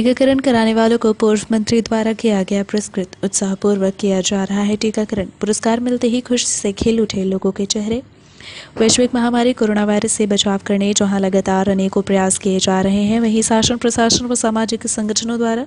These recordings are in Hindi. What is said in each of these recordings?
टीकाकरण कराने वालों को पूर्व मंत्री द्वारा किया गया पुरस्कृत। उत्साहपूर्वक किया जा रहा है टीकाकरण। पुरस्कार मिलते ही खुशी से खिल उठे लोगों के चेहरे। वैश्विक महामारी कोरोना वायरस से बचाव करने जहां लगातार अनेकों प्रयास किए जा रहे हैं, वहीं शासन, प्रशासन व सामाजिक संगठनों द्वारा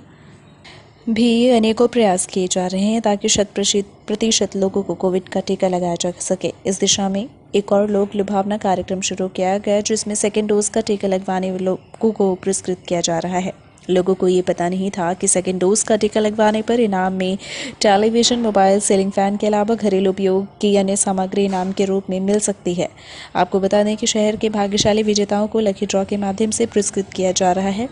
भी अनेकों प्रयास किए जा रहे हैं ताकि 100% लोगों को कोविड का टीका लगाया जा सके। इस दिशा में एक और लोक लुभावना कार्यक्रम शुरू किया गया, जिसमें सेकेंड डोज का टीका लगवाने वाले लोगों को पुरस्कृत किया जा रहा है। लोगों को ये पता नहीं था कि सेकेंड डोज का टीका लगवाने पर इनाम में टेलीविजन, मोबाइल, सीलिंग फैन के अलावा घरेलू उपयोग की अन्य सामग्री इनाम के रूप में मिल सकती है। आपको बता दें कि शहर के भाग्यशाली विजेताओं को लकी ड्रॉ के माध्यम से पुरस्कृत किया जा रहा है।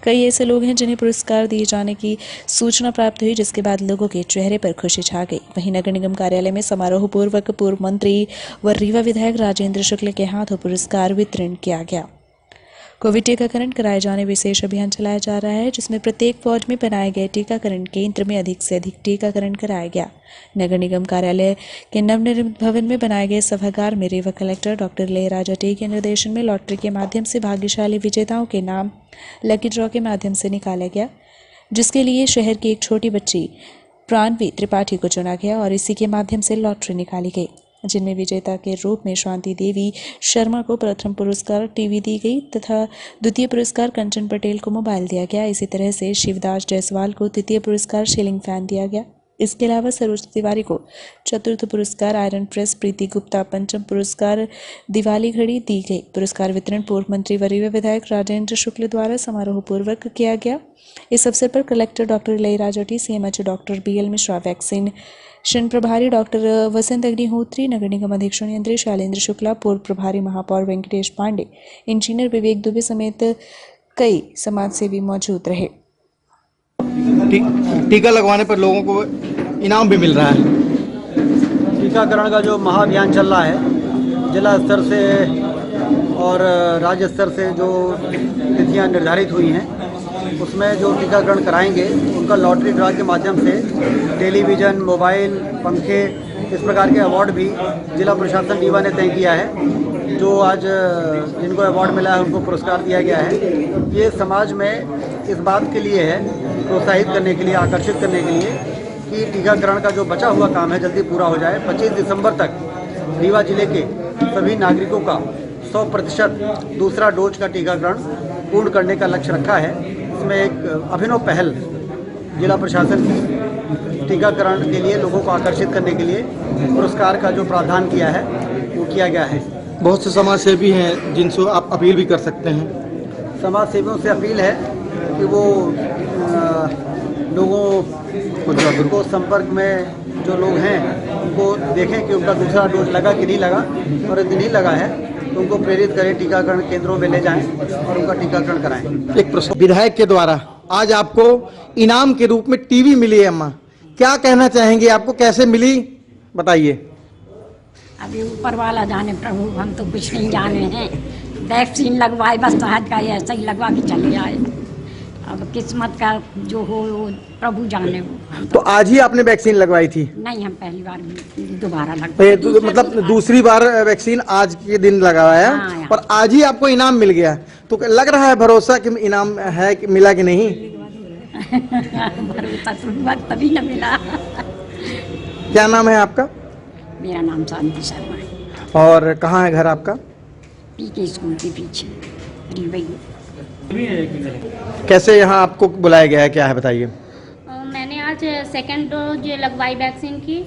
कई ऐसे लोग हैं जिन्हें पुरस्कार दिए जाने की सूचना प्राप्त हुई, जिसके बाद लोगों के चेहरे पर खुशी छा गई। वहीं नगर निगम कार्यालय में समारोह पूर्वक पूर्व मंत्री व रीवा विधायक राजेंद्र शुक्ल के हाथों पुरस्कार वितरण किया गया। कोविड टीकाकरण कराए जाने विशेष अभियान चलाया जा रहा है, जिसमें प्रत्येक वार्ड में बनाए गए टीकाकरण केंद्र में अधिक से अधिक टीकाकरण कराया गया। नगर निगम कार्यालय के नवनिर्मित भवन में बनाए गए सभागार में Rewa collector doctor Leraja T के निर्देशन में लॉटरी के माध्यम से भाग्यशाली विजेताओं के नाम लकी ड्रॉ के माध्यम से निकाला गया, जिसके लिए शहर की एक छोटी बच्ची प्राणवी त्रिपाठी को चुना गया और इसी के माध्यम से लॉटरी निकाली गई, जिनमें विजेता के रूप में शांति देवी शर्मा को प्रथम पुरस्कार टीवी दी गई तथा द्वितीय पुरस्कार कंचन पटेल को मोबाइल दिया गया। इसी तरह से शिवदास जायसवाल को तृतीय पुरस्कार सीलिंग फैन दिया गया। इसके अलावा सरोज तिवारी को चतुर्थ पुरस्कार आयरन प्रेस, प्रीति गुप्ता पंचम पुरस्कार दिवाली घड़ी दी गई। पुरस्कार वितरण पूर्व मंत्री व रीवा विधायक राजेंद्र शुक्ल द्वारा समारोह पूर्वक किया गया। इस अवसर पर collector doctor Leraja T, CMHO doctor BL Mishra, vaccine प्रभारी डॉक्टर वसंत अग्निहोत्री, नगर निगम अध्यक्ष यंत्री शैलेंद्र शुक्ला, पूर्व प्रभारी महापौर वेंकटेश पांडे, इंजीनियर विवेक दुबे समेत कई समाजसेवी मौजूद रहे। टीका लगवाने पर लोगों को इनाम भी मिल रहा है। टीकाकरण का जो महाअभियान चल रहा है, जिला स्तर से और राज्य स्तर से जो तिथियां निर्धारित हुई हैं, उसमें जो टीकाकरण कराएंगे उनका लॉटरी ड्रा के माध्यम से टेलीविज़न, मोबाइल, पंखे, इस प्रकार के अवार्ड भी जिला प्रशासन रीवा ने तय किया है। जो आज जिनको अवार्ड मिला है उनको पुरस्कार दिया गया है। ये समाज में इस बात के लिए है, प्रोत्साहित करने के लिए, आकर्षित करने के लिए कि टीकाकरण का जो बचा हुआ काम है जल्दी पूरा हो जाए। 25 दिसंबर तक रीवा जिले के सभी नागरिकों का 100% दूसरा डोज का टीकाकरण पूर्ण करने का लक्ष्य रखा है। इसमें एक अभिनव पहल जिला प्रशासन की टीकाकरण के लिए लोगों को आकर्षित करने के लिए पुरस्कार का जो प्रावधान किया है वो किया गया है। बहुत से समाज सेवी हैं जिनसे आप अपील भी कर सकते हैं। समाज सेवियों से अपील है कि वो लोगों को संपर्क में जो लोग हैं उनको देखें कि उनका दूसरा डोज लगा कि नहीं लगा, और यदि नहीं लगा है तो उनको प्रेरित करें, टीकाकरण केंद्रों में ले जाएं और उनका टीकाकरण कराएं। एक प्रश्न, विधायक के द्वारा आज आपको इनाम के रूप में टीवी मिली है, अम्मा क्या कहना चाहेंगे? आपको कैसे मिली बताइए। अभी ऊपर वाला जाने प्रभु, हम तो कुछ नहीं जाने हैं। वैक्सीन लगवाए बस, शहद का ऐसा ही लगवा के चले आए। अब किस्मत का जो हो वो प्रभु जाने। वो तो आज ही आपने वैक्सीन लगवाई थी? नहीं, हम पहली बार दोबारा लगवाए। मतलब दूसरी बार वैक्सीन आज के दिन लगाया है और आज ही आपको इनाम मिल गया, तो लग रहा है भरोसा कि इनाम है कि मिला कि नहीं? भरोसा तो तभी न मिला। क्या नाम है आपका? मेरा नाम शांति शर्मा है। और कहाँ है घर आपका? पीके स्कूल के पीछे रीवा। कैसे यहाँ आपको बुलाया गया है, क्या है बताइए? मैंने आज सेकेंड डोज लगवाई वैक्सीन की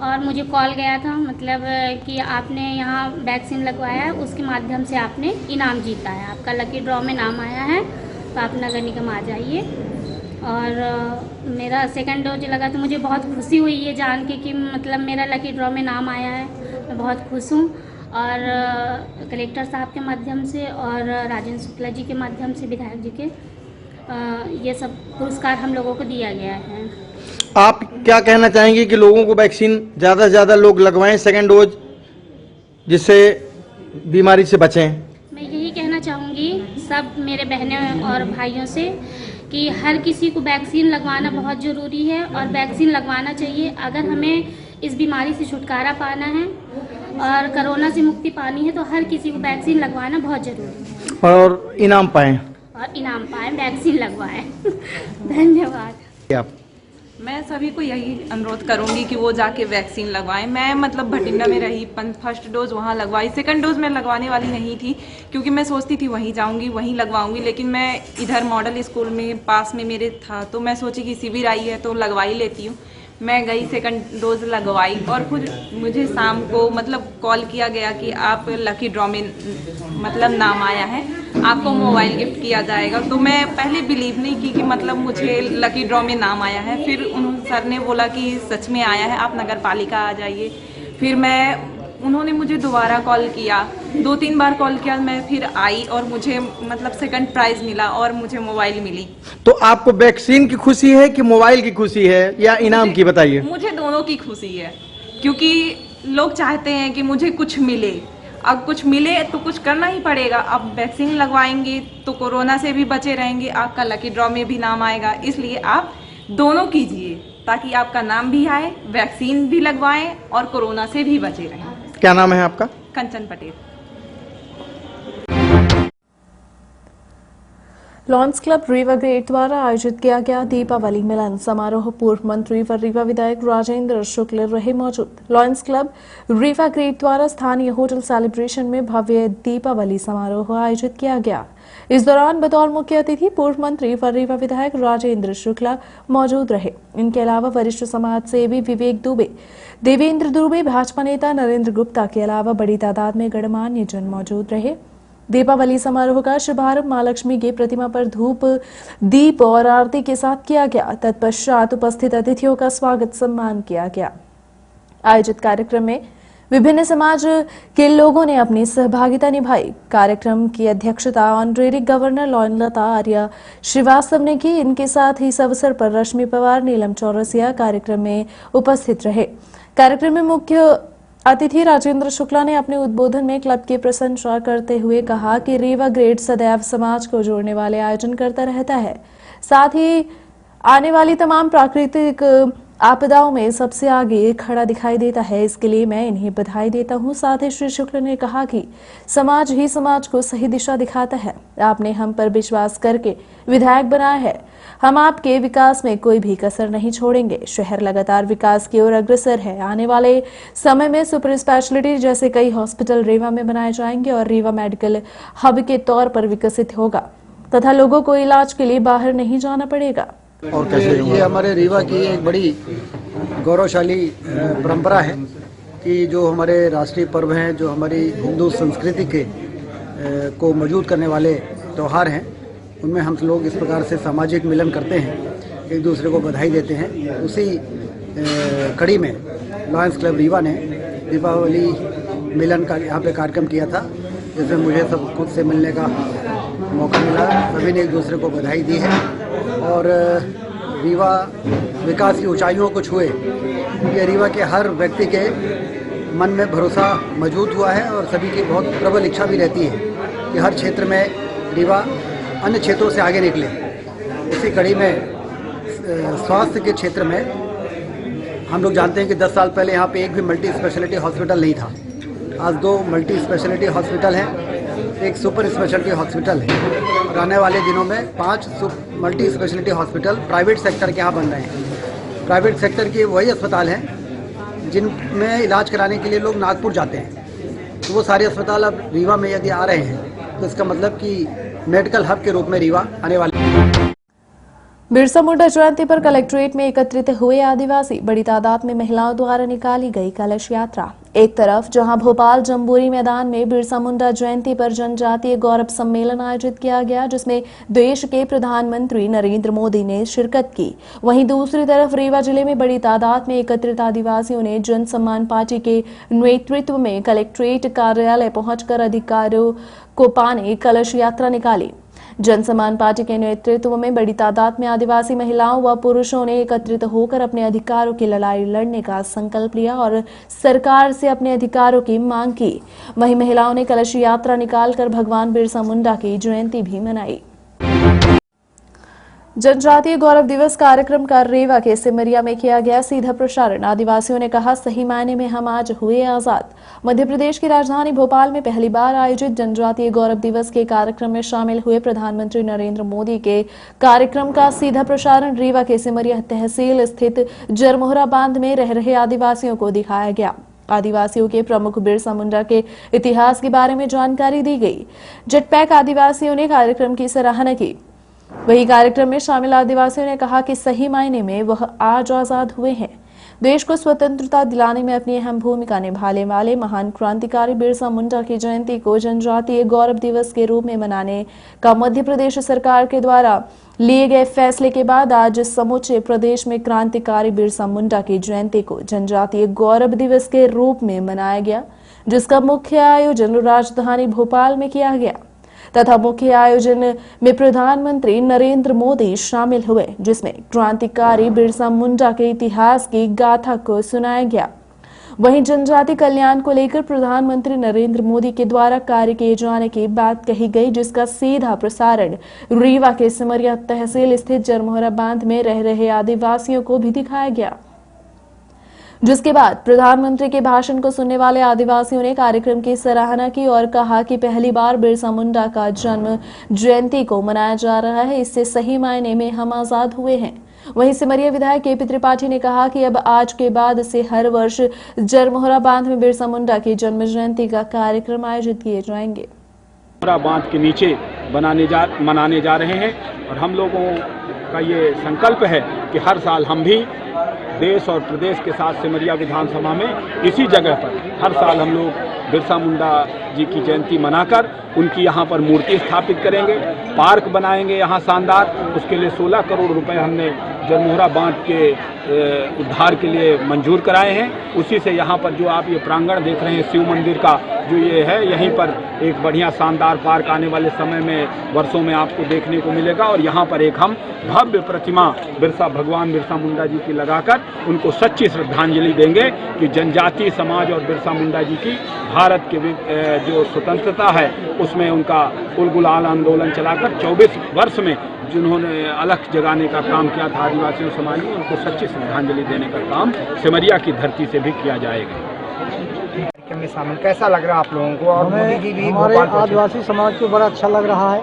और मुझे कॉल गया था, मतलब कि आपने यहाँ वैक्सीन लगवाया है, उसके माध्यम से आपने इनाम जीता है, आपका लकी ड्रॉ में नाम आया है, तो आप नगर निगम आ जाइए। और मेरा सेकेंड डोज लगा तो मुझे बहुत खुशी हुई ये जान के कि मतलब मेरा लकी ड्रॉ में नाम आया है। मैं बहुत खुश हूँ। और कलेक्टर साहब के माध्यम से और राजेंद्र शुक्ला जी के माध्यम से, विधायक जी के, ये सब पुरस्कार हम लोगों को दिया गया है। आप क्या कहना चाहेंगे कि लोगों को वैक्सीन ज़्यादा से ज़्यादा लोग लगवाएं सेकेंड डोज, जिससे बीमारी से बचें? मैं यही कहना चाहूँगी सब मेरे बहनें और भाइयों से कि हर किसी को वैक्सीन लगवाना बहुत ज़रूरी है और वैक्सीन लगवाना चाहिए। अगर हमें इस बीमारी से छुटकारा पाना है और कोरोना से मुक्ति पानी है तो हर किसी को वैक्सीन लगवाना बहुत ज़रूरी है। और इनाम पाएँ। और इनाम पाए, वैक्सीन लगवाए। धन्यवाद। आप मैं सभी को यही अनुरोध करूंगी कि वो जाके वैक्सीन लगवाएं। मैं मतलब भटिंडा में रही, फर्स्ट डोज वहाँ लगवाई, सेकंड डोज मैं लगवाने वाली नहीं थी क्योंकि मैं सोचती थी वहीं जाऊंगी वहीं लगवाऊंगी, लेकिन मैं इधर मॉडल स्कूल में पास में मेरे था तो मैं सोची कि शिविर आई है तो लगवा ही लेती हूँ। मैं गई, सेकंड डोज लगवाई और फिर मुझे शाम को मतलब कॉल किया गया कि आप लकी ड्रॉ में मतलब नाम आया है, आपको मोबाइल गिफ्ट किया जाएगा। तो मैं पहले बिलीव नहीं की कि मतलब मुझे लकी ड्रॉ में नाम आया है। फिर सर ने बोला कि सच में आया है, आप नगर पालिका आ जाइए। फिर उन्होंने मुझे दोबारा कॉल किया, 2-3 बार कॉल किया, मैं फिर आई और मुझे मतलब सेकंड प्राइज मिला और मुझे मोबाइल मिली। तो आपको वैक्सीन की खुशी है कि मोबाइल की खुशी है या इनाम की, बताइए। मुझे दोनों की खुशी है क्योंकि लोग चाहते हैं कि मुझे कुछ मिले। अब कुछ मिले तो कुछ करना ही पड़ेगा। अब वैक्सीन लगवाएंगे तो कोरोना से भी बचे रहेंगे, आपका लकी ड्रॉ में भी नाम आएगा। इसलिए आप दोनों कीजिए ताकि आपका नाम भी आए, वैक्सीन भी लगवाएं और कोरोना से भी बचे रहें। क्या नाम है आपका? Kanchan Patel. Lawns club Rewa grade द्वारा आयोजित किया गया दीपावली मिलन समारोह। पूर्व मंत्री व रीवा विधायक राजेंद्र शुक्ल रहे मौजूद। लॉन्स क्लब रीवा ग्रेड द्वारा स्थानीय होटल सेलिब्रेशन में भव्य दीपावली समारोह आयोजित किया गया। इस दौरान बतौर मुख्य अतिथि पूर्व मंत्री व रीवा विधायक राजेंद्र शुक्ला मौजूद रहे। इनके अलावा वरिष्ठ समाज सेवी विवेक दुबे, देवेंद्र दुबे, भाजपा नेता नरेंद्र गुप्ता के अलावा बड़ी तादाद में गणमान्य जन मौजूद रहे। दीपावली समारोह का शुभारंभ मां लक्ष्मी की प्रतिमा पर धूप, दीप और आरती के साथ किया गया। तत्पश्चात उपस्थित अतिथियों का स्वागत सम्मान किया गया। आयोजित कार्यक्रम में विभिन्न समाज के लोगों ने अपनी सहभागिता निभाई। कार्यक्रम की अध्यक्षता ऑनरेरी गवर्नर लॉयनलता आर्य श्रीवास्तव ने की। इनके साथ ही इस अवसर पर रश्मि पवार, नीलम चौरसिया कार्यक्रम में उपस्थित रहे। कार्यक्रम में मुख्य अतिथि राजेंद्र शुक्ला ने अपने उद्बोधन में क्लब की प्रशंसा करते हुए कहा कि रीवा ग्रेड सदैव समाज को जोड़ने वाले आयोजन करता रहता है, साथ ही आने वाली तमाम प्राकृतिक आपदाओं में सबसे आगे खड़ा दिखाई देता है। इसके लिए मैं इन्हें बधाई देता हूं। साथ ही श्री शुक्ल ने कहा कि समाज ही समाज को सही दिशा दिखाता है। आपने हम पर विश्वास करके विधायक बनाया है, हम आपके विकास में कोई भी कसर नहीं छोड़ेंगे। शहर लगातार विकास की ओर अग्रसर है। आने वाले समय में सुपर स्पेशलिटी जैसे कई हॉस्पिटल रीवा में बनाए जाएंगे और रीवा मेडिकल हब के तौर पर विकसित होगा तथा लोगों को इलाज के लिए बाहर नहीं जाना पड़ेगा। और ये हमारे रीवा की एक बड़ी गौरवशाली परंपरा है कि जो हमारे राष्ट्रीय पर्व हैं, जो हमारी हिंदू संस्कृति के को मौजूद करने वाले त्यौहार हैं, उनमें हम लोग इस प्रकार से सामाजिक मिलन करते हैं, एक दूसरे को बधाई देते हैं। उसी कड़ी में लॉयंस क्लब रीवा ने दीपावली मिलन का यहाँ पे कार्यक्रम किया था, जिसमें मुझे सब खुद से मिलने का मौका मिला। सभी ने एक दूसरे को बधाई दी है और रीवा विकास की ऊंचाइयों को छुए, ये रीवा के हर व्यक्ति के मन में भरोसा मौजूद हुआ है और सभी की बहुत प्रबल इच्छा भी रहती है कि हर क्षेत्र में रीवा अन्य क्षेत्रों से आगे निकले। इसी कड़ी में स्वास्थ्य के क्षेत्र में हम लोग जानते हैं कि 10 साल पहले यहाँ पे एक भी मल्टी स्पेशलिटी हॉस्पिटल नहीं था। आज 2 मल्टी स्पेशलिटी हॉस्पिटल हैं, एक सुपर स्पेशलिटी हॉस्पिटल है और आने वाले दिनों में 5 multi speciality hospital private sector के यहाँ बन रहे हैं। प्राइवेट सेक्टर के वही अस्पताल हैं जिनमें इलाज कराने के लिए लोग नागपुर जाते हैं, तो वो सारे अस्पताल अब रीवा में यदि आ रहे हैं तो इसका मतलब कि मेडिकल हब के रूप में रीवा आने वाले। बिरसा मुंडा जयंती पर कलेक्ट्रेट में एकत्रित हुए आदिवासी। बड़ी तादाद में महिलाओं द्वारा निकाली गई कलश यात्रा। एक तरफ जहां भोपाल जम्बूरी मैदान में बिरसा मुंडा जयंती पर जनजातीय गौरव सम्मेलन आयोजित किया गया, जिसमें देश के प्रधानमंत्री नरेंद्र मोदी ने शिरकत की, वहीं दूसरी तरफ रीवा जिले में बड़ी तादाद में एकत्रित आदिवासियों ने जन सम्मान पार्टी के नेतृत्व में कलेक्ट्रेट कार्यालय पहुंचकर अधिकारियों को पाने कलश यात्रा निकाली। जन सम्मान पार्टी के नेतृत्व में बड़ी तादाद में आदिवासी महिलाओं व पुरुषों ने एकत्रित होकर अपने अधिकारों की लड़ाई लड़ने का संकल्प लिया और सरकार से अपने अधिकारों की मांग की। वहीं महिलाओं ने कलश यात्रा निकालकर भगवान बिरसा मुंडा की जयंती भी मनाई। जनजातीय गौरव दिवस कार्यक्रम का रेवा के सिमरिया में किया गया सीधा प्रसारण। आदिवासियों ने कहा, सही मायने में हम आज हुए आजाद। मध्य प्रदेश की राजधानी भोपाल में पहली बार आयोजित जनजातीय गौरव दिवस के कार्यक्रम में शामिल हुए प्रधानमंत्री नरेंद्र मोदी के कार्यक्रम का सीधा प्रसारण रेवा के सिमरिया तहसील स्थित जरमोहरा बांध में रह रहे आदिवासियों को दिखाया गया। आदिवासियों के प्रमुख बिरसा मुंडा के इतिहास के बारे में जानकारी दी गई। जेटपैक आदिवासियों ने कार्यक्रम की सराहना की। वही कार्यक्रम में शामिल आदिवासियों ने कहा कि सही मायने में वह आज आजाद हुए हैं। देश को स्वतंत्रता दिलाने में अपनी अहम भूमिका निभाने वाले महान क्रांतिकारी बिरसा मुंडा की जयंती को जनजातीय गौरव दिवस के रूप में मनाने का मध्य प्रदेश सरकार के द्वारा लिए गए फैसले के बाद आज समूचे प्रदेश में क्रांतिकारी बिरसा मुंडा की जयंती को जनजातीय गौरव दिवस के रूप में मनाया गया, जिसका मुख्य आयोजन राजधानी भोपाल में किया गया तथा मुख्य आयोजन में प्रधानमंत्री नरेंद्र मोदी शामिल हुए, जिसमें क्रांतिकारी बिरसा मुंडा के इतिहास की गाथा को सुनाया गया। वहीं जनजाति कल्याण को लेकर प्रधानमंत्री नरेंद्र मोदी के द्वारा कार्य किए जाने की बात कही गई, जिसका सीधा प्रसारण रीवा के सिमरिया तहसील स्थित जरमोहरा बांध में रह रहे आदिवासियों को भी दिखाया गया। जिसके बाद प्रधानमंत्री के भाषण को सुनने वाले आदिवासियों ने कार्यक्रम की सराहना की और कहा कि पहली बार बिरसा मुंडा का जन्म जयंती को मनाया जा रहा है, इससे सही मायने में हम आजाद हुए हैं। वहीं सिमरिया विधायक केपी त्रिपाठी ने कहा कि अब आज के बाद से हर वर्ष जरमोहरा बांध में बिरसा मुंडा की जन्म जयंती का कार्यक्रम आयोजित किए जाएंगे। बांध के नीचे मनाने जा रहे हैं और हम लोगों का ये संकल्प है कि हर साल हम भी देश और प्रदेश के साथ सिमरिया विधानसभा में इसी जगह पर हर साल हम लोग बिरसा मुंडा जी की जयंती मनाकर उनकी यहाँ पर मूर्ति स्थापित करेंगे, पार्क बनाएंगे यहाँ शानदार। उसके लिए 16 करोड़ रुपए हमने जरमोहरा बांध के उद्धार के लिए मंजूर कराए हैं। उसी से यहाँ पर जो आप ये प्रांगण देख रहे हैं शिव मंदिर का जो ये है, यहीं पर एक बढ़िया शानदार पार्क आने वाले समय में वर्षों में आपको देखने को मिलेगा। और यहाँ पर एक हम भव्य प्रतिमा भगवान बिरसा मुंडा जी की लगाकर उनको सच्ची श्रद्धांजलि देंगे कि जनजातीय समाज और बिरसा मुंडा जी की भारत के जो स्वतंत्रता है उसमें उनका उल गुलाल आंदोलन चलाकर 24 वर्ष में जिन्होंने अलख जगाने का काम किया था आदिवासियों समाज में, उनको सच्ची श्रद्धांजलि देने का काम सिमरिया की धरती से भी किया जाएगा। में शामिल कैसा लग रहा है आप लोगों को? और मोदी जी भी हमारे आदिवासी समाज को बड़ा अच्छा लग रहा है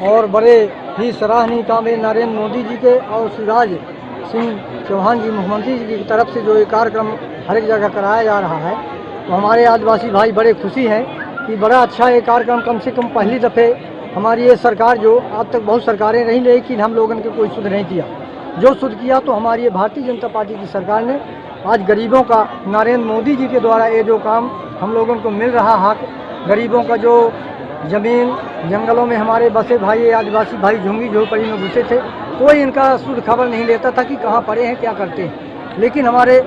और बड़े ही सराहनीय काम है नरेंद्र मोदी जी के और शिवराज सिंह चौहान जी मुख्यमंत्री जी की तरफ से जो ये कार्यक्रम हर एक जगह कराया जा रहा है, तो हमारे आदिवासी भाई बड़े खुशी हैं कि बड़ा अच्छा ये कार्यक्रम कम से कम पहली दफ़े हमारी ये सरकार जो आज तक बहुत सरकारें रही, लेकिन हम लोगों ने कोई शुद्ध नहीं किया। जो शुद्ध किया तो हमारी ये भारतीय जनता पार्टी की सरकार ने आज गरीबों का नरेंद्र मोदी जी के द्वारा ये जो काम हम लोगों को मिल रहा हक, गरीबों का जो ज़मीन जंगलों में हमारे बसे भाई आदिवासी भाई झुंगी झोपड़ी में घुसे थे, कोई इनका शुद्ध खबर नहीं लेता था कि कहाँ पड़े हैं क्या करते हैं। लेकिन हमारे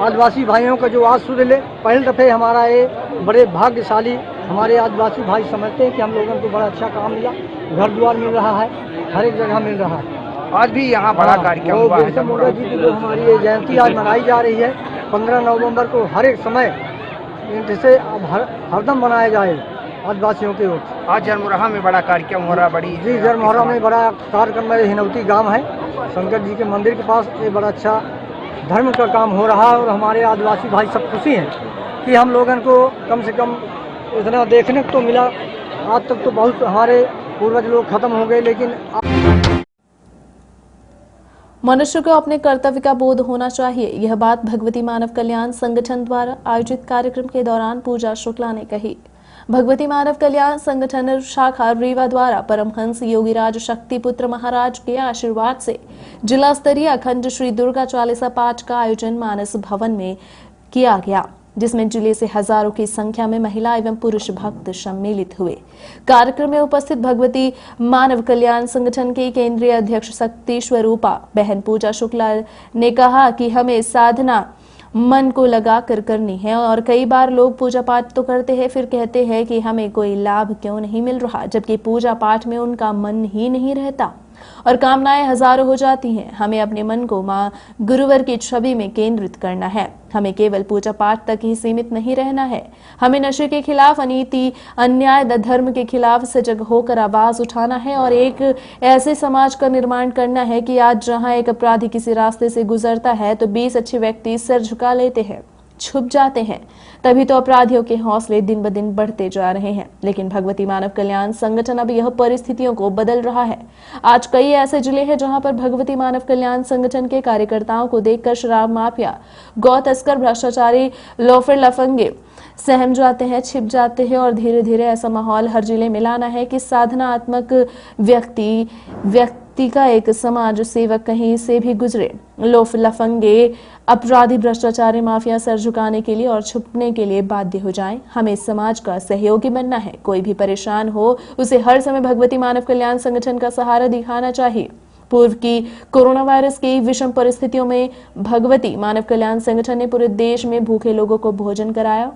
आदिवासी भाइयों का जो आज शुद्ध ले पहले दफ़े हमारा ये बड़े भाग्यशाली हमारे आदिवासी भाई समझते हैं कि हम लोगों को बड़ा अच्छा काम मिला, घर द्वार मिल रहा है, हर एक जगह मिल रहा है। आज भी यहाँ बड़ा कार्यक्रम हुआ है। बिरसा मुंडा जी की जो हमारी ये जयंती आज मनाई जा रही है 15 नवंबर को, हर एक समय जैसे अब हरदम मनाया जाए आदिवासियों के ओर। आज जरमोहरा में बड़ा कार्यक्रम हो रहा है। बड़ी जी जरमोहरा में बड़ा कार्यक्रम है, हिनौती गांव है शंकर जी के मंदिर के पास, ये बड़ा अच्छा धर्म का काम हो रहा है और हमारे आदिवासी भाई सब खुशी हैं कि हम लोगों को कम से कम इतना देखने को तो मिला। आज तक तो बहुत हमारे पूर्वज लोग खत्म हो गए, लेकिन मनुष्य को अपने कर्तव्य का बोध होना चाहिए। यह बात भगवती मानव कल्याण संगठन द्वारा आयोजित कार्यक्रम के दौरान पूजा शुक्ला ने कही। भगवती मानव कल्याण संगठन शाखा रीवा द्वारा परमहंस योगीराज शक्तिपुत्र महाराज के आशीर्वाद से जिला स्तरीय अखंड श्री दुर्गा चालीसा पाठ का आयोजन मानस भवन में किया गया, जिसमें जिले से हजारों की संख्या में महिला एवं पुरुष भक्त सम्मिलित हुए। कार्यक्रम में उपस्थित भगवती मानव कल्याण संगठन के केंद्रीय अध्यक्ष शक्ति स्वरूपा बहन पूजा शुक्ला ने कहा कि हमें साधना मन को लगा कर करनी है और कई बार लोग पूजा पाठ तो करते हैं, फिर कहते हैं कि हमें कोई लाभ क्यों नहीं मिल रहा, जबकि पूजा पाठ में उनका मन ही नहीं रहता। और कामनाएं हजारों हो जाती हैं। हमें अपने मन को मां गुरुवर की छवि में केंद्रित करना है। हमें केवल पूजा पाठ तक ही सीमित नहीं रहना है। हमें नशे के खिलाफ, अनीति, अन्याय, धर्म के खिलाफ सजग होकर आवाज उठाना है और एक ऐसे समाज का निर्माण करना है कि आज जहां एक अपराधी किसी रास्ते से गुजरता है तो 20 अच्छे व्यक्ति सर झुका लेते हैं, छुप जाते हैं। तभी तो अपराधियों के हौसले दिन ब दिन बढ़ते जा रहे हैं। लेकिन भगवती मानव कल्याण संगठन अब यह परिस्थितियों को बदल रहा है। आज कई ऐसे जिले हैं जहां पर भगवती मानव कल्याण संगठन के कार्यकर्ताओं को देखकर शराब माफिया, गौ तस्कर, भ्रष्टाचारी, लोफर, लफंगे सहम जाते हैं, छिप जाते हैं और धीरे धीरे ऐसा माहौल हर जिले में लाना है कि साधनात्मक व्यक्ति का एक समाज सेवक कहीं से भी गुजरे, लोफ, लफंगे, अपराधी, भ्रष्टाचारी, माफिया सर झुकाने के लिए और छुपने के लिए बाध्य हो जाएं। हमें समाज का सहयोगी बनना है। कोई भी परेशान हो उसे हर समय भगवती मानव कल्याण संगठन का सहारा दिखाना चाहिए। पूर्व की कोरोना वायरस की विषम परिस्थितियों में भगवती मानव कल्याण संगठन ने पूरे देश में भूखे लोगों को भोजन कराया,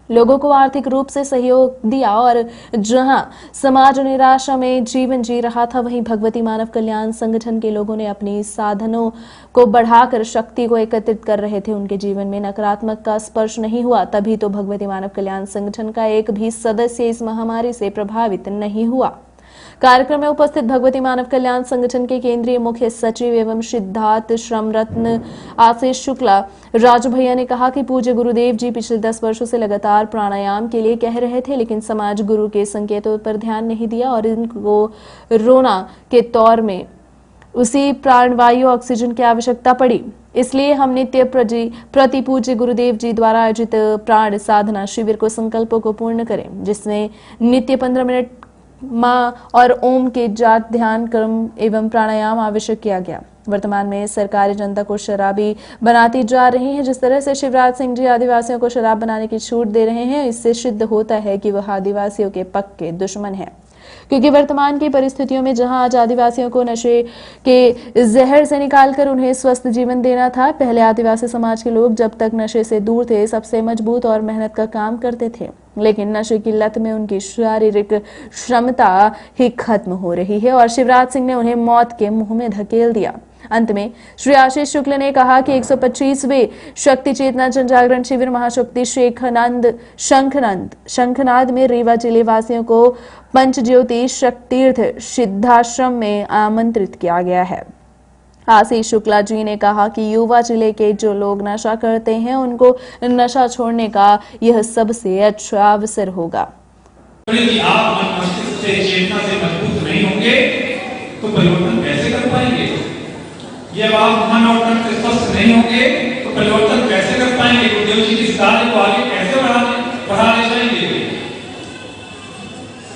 लोगों को आर्थिक रूप से सहयोग दिया और जहां समाज निराशा में जीवन जी रहा था, वहीं भगवती मानव कल्याण संगठन के लोगों ने अपनी साधनों को बढ़ाकर शक्ति को एकत्रित कर रहे थे। उनके जीवन में नकारात्मक का स्पर्श नहीं हुआ। तभी तो भगवती मानव कल्याण संगठन का एक भी सदस्य इस महामारी से प्रभावित नहीं हुआ। कार्यक्रम में उपस्थित भगवती मानव कल्याण संगठन के केंद्रीय मुख्य सचिव एवं सिद्धार्थ श्रम रत्न आशीष शुक्ला राजू भैया ने कहा कि पूज्य गुरुदेव जी पिछले 10 वर्षों से लगातार प्राणायाम के लिए कह रहे थे, लेकिन समाज गुरु के संकेतों पर ध्यान नहीं दिया और इनको रोना के तौर में उसी प्राणवायु ऑक्सीजन की आवश्यकता पड़ी। इसलिए हम नित्य प्रति पूज्य गुरुदेव जी द्वारा आयोजित प्राण साधना शिविर को संकल्पों को पूर्ण करें, जिसमें नित्य 15 मिनट मां और ओम के जाप, ध्यान, कर्म एवं प्राणायाम आवश्यक किया गया। वर्तमान में सरकारी जनता को शराबी बनाती जा रही है। जिस तरह से शिवराज सिंह जी आदिवासियों को शराब बनाने की छूट दे रहे हैं, इससे सिद्ध होता है कि वह आदिवासियों के पक्के दुश्मन है। क्योंकि वर्तमान की परिस्थितियों में जहां आज आदिवासियों को नशे के जहर से निकालकर उन्हें स्वस्थ जीवन देना था, पहले आदिवासी समाज के लोग जब तक नशे से दूर थे सबसे मजबूत और मेहनत का काम करते थे, लेकिन नशे की लत में उनकी शारीरिक क्षमता ही खत्म हो रही है और शिवराज सिंह ने उन्हें मौत के मुंह में धकेल दिया। अंत में श्री आशीष शुक्ल ने कहा कि 125वें शक्ति चेतना जन जागरण शिविर महाशक्ति शंखनाद में रीवा जिले वासियों को पंचज्योति शक्तितीर्थ सिद्धाश्रम में आमंत्रित किया गया है। आशीष शुक्ला जी ने कहा कि युवा जिले के जो लोग नशा करते हैं उनको नशा छोड़ने का यह सबसे अच्छा अवसर होगा। आप मन मस्तिष्क से, चेतना से मजबूत नहीं होंगे तो परिवर्तन कैसे कर पाएंगे? जब आप मन और तन से स्वस्थ नहीं होंगे तो परिवर्तन कैसे कर पाएंगे? गुरुदेव जी की कार्य को आगे कैसे बढ़ाने जाएंगे?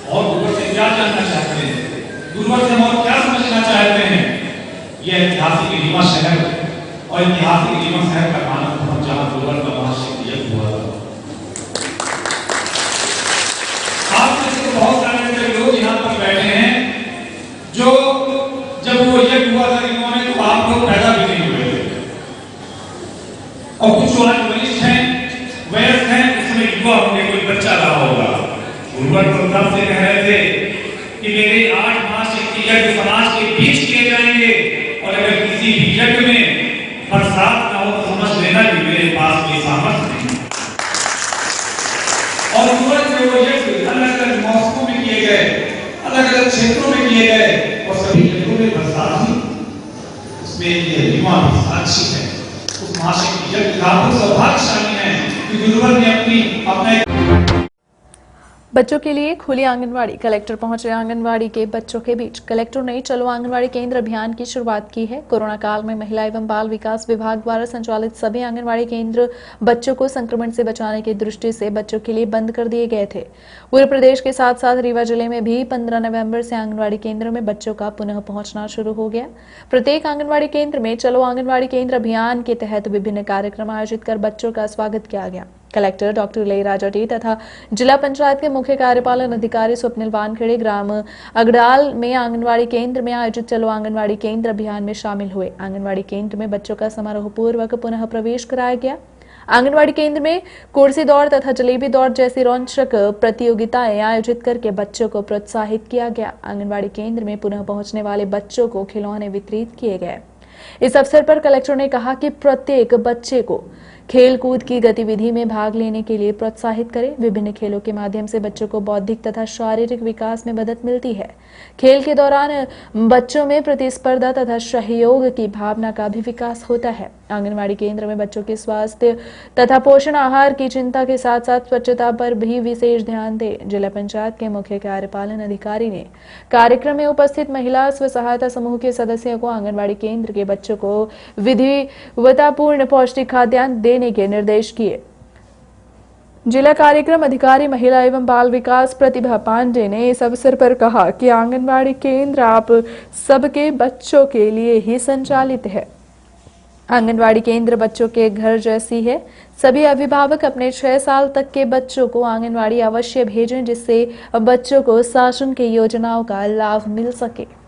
और गुरुवर से क्या जानना चाहते हैं? गुरुवर से और क्या समझना चाहते हैं? यह ऐतिहासिक रीवा शहर और ऐतिहासिक रीवा शहर का मानव धर्म जहां गुरुवर का महाशक्ति यज्ञ हुआ था। आप में से बहुत सारे ऐसे लोग यहाँ पर बैठे हैं जो जब वो यज्ञ हुआ था इन्होंने तो आप लोग पैदा भी नहीं हुए थे, और कुछ आज वरिष्ठ हैं, वयस्क हैं, उसमें युवा होंगे, कोई बच्चा रहा होगा। गुरुवर तो तब से कह रहे थे कि मेरे 8 महाशक्ति यज्ञ समाज के बीच किए जाएंगे और अगर किसी भी यज्ञ में बरसात ना हो तो समझ लेना कि मेरे पास कोई सामर्थ्य नहीं। और गुरुवर से वो यज्ञ अलग अलग मौसमों में किए गए, अलग अलग क्षेत्रों में किए गए और सभी यज्ञों में बरसात हुई। उसमें ये रीवा भी साक्षी है। उस महाशक्ति यज्ञ का हम सौभाग्यशाली हैं कि गुरुवर ने अपना बच्चों के लिए खुली आंगनवाड़ी, कलेक्टर पहुंचे आंगनवाड़ी के बच्चों के बीच। कलेक्टर ने चलो आंगनवाड़ी केंद्र अभियान की शुरुआत की है। कोरोना काल में महिला एवं बाल विकास विभाग द्वारा संचालित सभी आंगनवाड़ी केंद्र बच्चों को संक्रमण से बचाने की दृष्टि से बच्चों के लिए बंद कर दिए गए थे। पूरे प्रदेश के साथ साथ रीवा जिले में भी 15 नवंबर से आंगनवाड़ी केंद्र में बच्चों का पुनः पहुंचना शुरू हो गया। प्रत्येक आंगनवाड़ी केंद्र में चलो आंगनवाड़ी केंद्र अभियान के तहत विभिन्न कार्यक्रम आयोजित कर बच्चों का स्वागत किया गया। कलेक्टर डॉक्टर लेईराजा टी तथा जिला पंचायत के मुख्य कार्यपालन अधिकारी स्वप्निल वानखेड़े ग्राम अगड़ाल में आंगनवाड़ी केंद्र में आयोजित चलो आंगनवाड़ी केंद्र अभियान में शामिल हुए। आंगनवाड़ी केंद्र में बच्चों का समारोह पूर्वक पुनः प्रवेश कराया गया। आंगनवाड़ी केंद्र में कुर्सी दौड़ तथा जलेबी दौड़ जैसी रोचक प्रतियोगिताएं आयोजित करके बच्चों को प्रोत्साहित किया गया। आंगनवाड़ी केंद्र में पुनः पहुंचने वाले बच्चों को खिलौने वितरित किए गए। इस अवसर पर कलेक्टर ने कहा कि प्रत्येक बच्चे को खेल कूद की गतिविधि में भाग लेने के लिए प्रोत्साहित करें। विभिन्न खेलों के माध्यम से बच्चों को बौद्धिक तथा शारीरिक विकास में मदद मिलती है। खेल के दौरान बच्चों में प्रतिस्पर्धा तथा सहयोग की भावना का भी विकास होता है। आंगनवाड़ी केंद्र में बच्चों के स्वास्थ्य तथा पोषण आहार की चिंता के साथ साथ स्वच्छता पर भी विशेष ध्यान दें। जिला पंचायत के मुख्य कार्यपालन अधिकारी ने कार्यक्रम में उपस्थित महिला स्व सहायता समूह के सदस्यों को आंगनवाड़ी केंद्र के बच्चों को विधिवतापूर्ण पौष्टिक खाद्यान्न देने के निर्देश किए। जिला कार्यक्रम अधिकारी महिला एवं बाल विकास प्रतिभा पांडे ने इस अवसर पर कहा कि आंगनवाड़ी केंद्र आप सबके बच्चों के लिए ही संचालित है। आंगनवाड़ी केंद्र बच्चों के घर जैसी है। सभी अभिभावक अपने 6 साल तक के बच्चों को आंगनवाड़ी अवश्य भेजें, जिससे बच्चों को शासन की योजनाओं का लाभ मिल सके।